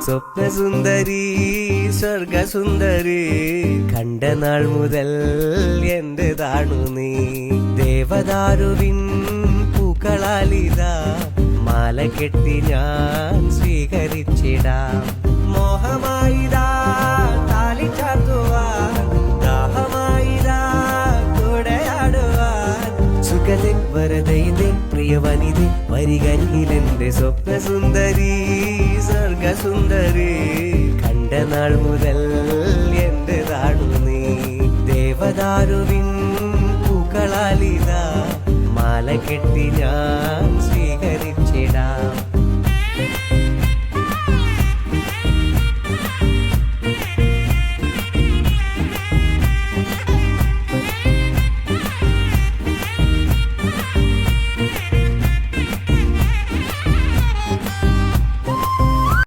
സ്വപ്നസുന്ദരി സ്വർഗസുന്ദരി കണ്ട നാൾ മുതൽ എന്റേതാണു നീ. ദേവദാരുവിൻ പൂക്കളാലിതാ മാല കെട്ടി ഞാൻ സ്വീകരിച്ചിടാം. മോഹമായിതാ താലി ചാർത്തുവാൻ, ദാഹമായിതാ കൂടെയാടുവാൻ. സുഖതെ വരദയിതെ പ്രിയ വനിതെ വരികരികിലെന്റെ സ്വപ്നസുന്ദരി സ്വർഗസുന്ദരി കണ്ട നാൾ മുതൽ എന്റേതാണു നീ. ദേവദാരുവിൻ പൂക്കളാലിതാ മാല കെട്ടി ഞാൻ സ്വീകരിച്ചിടാം.